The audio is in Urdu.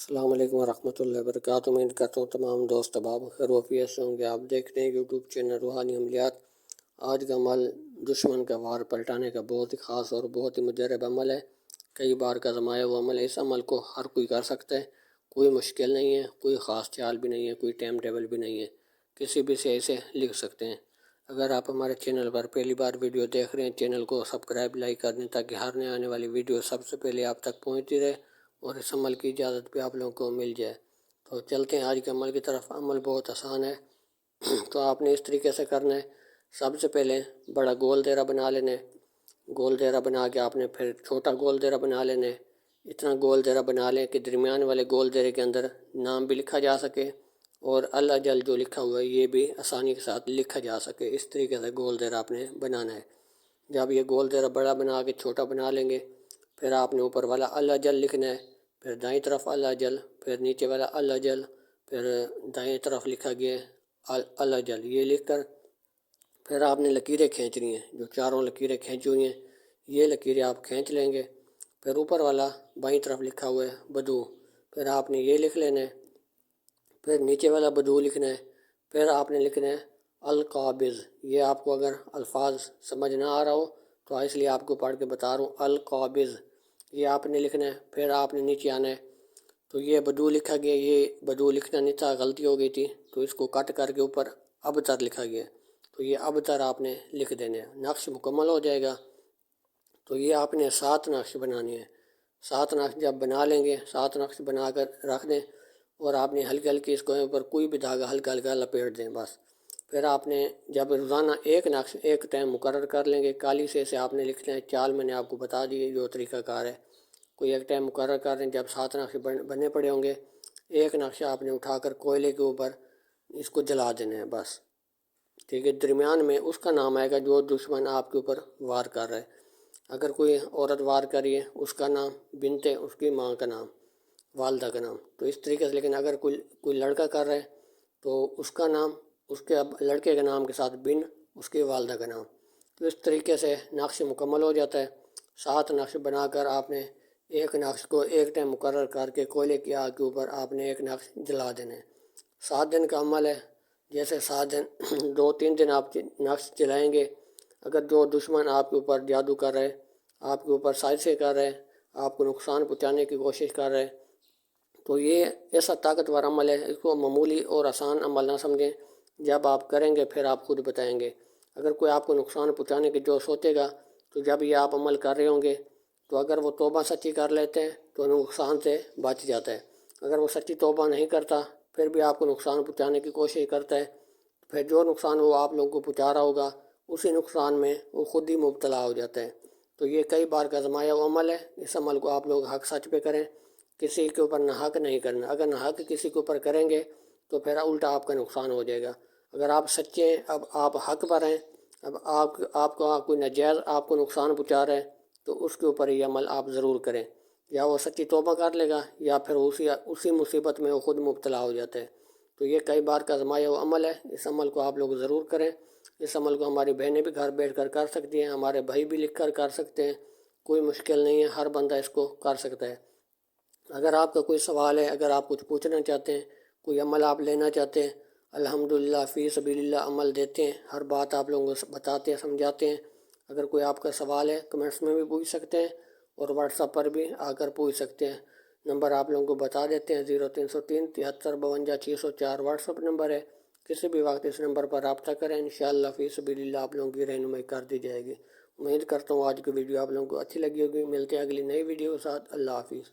السلام علیکم ورحمۃ اللہ وبرکاتہ۔ امید کرتا ہوں تمام دوست احباب خیر وفیت سے ہوں گے۔ آپ دیکھ رہے ہیں یوٹیوب چینل روحانی عملیات۔ آج کا عمل دشمن کا وار پلٹانے کا بہت ہی خاص اور بہت ہی مجرب عمل ہے۔ کئی بار کا آزمایا ہوا عمل ہے۔ اس عمل کو ہر کوئی کر سکتا ہے، کوئی مشکل نہیں ہے، کوئی خاص چال بھی نہیں ہے، کوئی ٹائم ٹیبل بھی نہیں ہے، کسی بھی سے اسے لکھ سکتے ہیں۔ اگر آپ ہمارے چینل پر پہلی بار ویڈیو دیکھ رہے ہیں، چینل کو سبسکرائب لائک کر دیں تاکہ ہر نئے آنے والی ویڈیو سب سے پہلے آپ تک پہنچتی رہے اور اس عمل کی اجازت بھی آپ لوگوں کو مل جائے۔ تو چلتے ہیں آج کے عمل کی طرف۔ عمل بہت آسان ہے، تو آپ نے اس طریقے سے کرنا ہے۔ سب سے پہلے بڑا گول دائرہ بنا لینا ہے۔ گول دائرہ بنا کے آپ نے پھر چھوٹا گول دائرہ بنا لینا ہے۔ اتنا گول دائرہ بنا لیں کہ درمیان والے گول دائرے کے اندر نام بھی لکھا جا سکے اور اللہ جل جو لکھا ہوا ہے یہ بھی آسانی کے ساتھ لکھا جا سکے۔ اس طریقے سے گول دائرہ آپ نے بنانا ہے۔ جب یہ گول دائرہ بڑا بنا کے چھوٹا بنا لیں گے، پھر آپ نے اوپر والا اللہ جل لکھنا ہے، پھر دائیں طرف اللہ جل، پھر نیچے والا اللہ جل، پھر دائیں طرف لکھا گیا ہے اللہ جل۔ یہ لکھ کر پھر آپ نے لکیریں کھینچنی ہیں، جو چاروں لکیریں کھینچی ہوئی ہیں یہ لکیریں آپ کھینچ لیں گے۔ پھر اوپر والا بائیں طرف لکھا ہوا ہے بدو، پھر آپ نے یہ لکھ لینا ہے۔ پھر نیچے والا بدو لکھنا ہے۔ پھر آپ نے لکھنا ہے القابض۔ یہ آپ کو اگر الفاظ سمجھ نہ آ رہا ہو تو اس لیے آپ کو پڑھ کے بتا رہا ہوں، القابض یہ آپ نے لکھنا ہے۔ پھر آپ نے نیچے آنا ہے، تو یہ بدو لکھا گیا، یہ بدو لکھنا نہیں تھا، غلطی ہو گئی تھی، تو اس کو کٹ کر کے اوپر ابتر لکھا گیا، تو یہ ابتر آپ نے لکھ دینا ہے۔ نقش مکمل ہو جائے گا۔ تو یہ آپ نے 7 نقش بنانے ہیں۔ 7 نقش جب بنا لیں گے، 7 نقش بنا کر رکھ دیں اور آپ نے ہلکے ہلکے اس کو اوپر کوئی بھی دھاگا ہلکا ہلکا لپیٹ دیں بس۔ پھر آپ نے جب روزانہ ایک نقش ایک ٹائم مقرر کر لیں گے، کالی سے آپ نے لکھنا ہے، چال میں نے آپ کو بتا دی جو طریقہ کار ہے۔ کوئی ایک ٹائم مقرر کر دیں، جب 7 نقش بنے پڑے ہوں گے، ایک نقشہ آپ نے اٹھا کر کوئلے کے اوپر اس کو جلا دینا ہے بس، ٹھیک ہے۔ درمیان میں اس کا نام آئے گا جو دشمن آپ کے اوپر وار کر رہا ہے۔ اگر کوئی عورت وار کری ہے اس کا نام بنت ہے، اس کی ماں کا نام، والدہ کا نام، تو اس طریقے سے۔ لیکن اگر کوئی لڑکا کر رہا ہے تو اس کا نام اس کے لڑکے کے نام کے ساتھ بن اس کی والدہ کا نام، تو اس طریقے سے نقش مکمل ہو جاتا ہے۔ 7 نقش بنا کر آپ نے ایک نقش کو ایک ٹائم مقرر کر کے کوئلے کی آگ کے اوپر آپ نے ایک نقش جلا دینا ہے۔ 7 دن کا عمل ہے۔ جیسے 7 دن 2-3 دن آپ نقش جلائیں گے، اگر جو دشمن آپ کے اوپر جادو کر رہے، آپ کے اوپر سازشیں کر رہے، آپ کو نقصان پہنچانے کی کوشش کر رہے، تو یہ ایسا طاقتور عمل ہے، اس کو معمولی اور آسان عمل نہ سمجھیں۔ جب آپ کریں گے پھر آپ خود بتائیں گے۔ اگر کوئی آپ کو نقصان پہنچانے کی جو سوچے گا، تو جب یہ آپ عمل کر رہے ہوں گے تو اگر وہ توبہ سچی کر لیتے ہیں تو نقصان سے بچ جاتا ہے۔ اگر وہ سچی توبہ نہیں کرتا پھر بھی آپ کو نقصان پہنچانے کی کوشش کرتا ہے، پھر جو نقصان وہ آپ لوگوں کو پہنچا رہا ہوگا اسی نقصان میں وہ خود ہی مبتلا ہو جاتا ہے۔ تو یہ کئی بار کا آزمایا ہوا عمل ہے۔ اس عمل کو آپ لوگ حق سچ پہ کریں، کسی کے اوپر نہ حق نہیں کرنا۔ اگر نہ حق کسی کے اوپر کریں گے تو پھر الٹا آپ کا نقصان ہو جائے گا۔ اگر آپ سچے ہیں، اب آپ حق پر ہیں، اب آپ کو کوئی ناجائز آپ کو نقصان پہنچا رہا ہے تو اس کے اوپر یہ عمل آپ ضرور کریں، یا وہ سچی توبہ کر لے گا یا پھر اسی مصیبت میں وہ خود مبتلا ہو جاتا ہے۔ تو یہ کئی بار کا آزمایا ہوا عمل ہے۔ اس عمل کو آپ لوگ ضرور کریں۔ اس عمل کو ہماری بہنیں بھی گھر بیٹھ کر سکتی ہیں، ہمارے بھائی بھی لکھ کر سکتے ہیں، کوئی مشکل نہیں ہے، ہر بندہ اس کو کر سکتا ہے۔ اگر آپ کا کوئی سوال ہے، اگر آپ کچھ پوچھنا چاہتے ہیں، کوئی عمل آپ لینا چاہتے ہیں، الحمدللہ فی سبیل اللہ عمل دیتے ہیں، ہر بات آپ لوگوں کو بتاتے ہیں، سمجھاتے ہیں۔ اگر کوئی آپ کا سوال ہے کمنٹس میں بھی پوچھ سکتے ہیں اور واٹس ایپ پر بھی آ کر پوچھ سکتے ہیں۔ نمبر آپ لوگوں کو بتا دیتے ہیں، 0303 7352 604 واٹس ایپ نمبر ہے۔ کسی بھی وقت اس نمبر پر رابطہ کریں، انشاءاللہ فی سبیل اللہ آپ لوگوں کی رہنمائی کر دی جائے گی۔ امید کرتا ہوں آج کی ویڈیو آپ لوگوں کو اچھی لگی ہوگی۔ ملتے ہیں اگلی نئی ویڈیو کے ساتھ۔ اللہ حافظ۔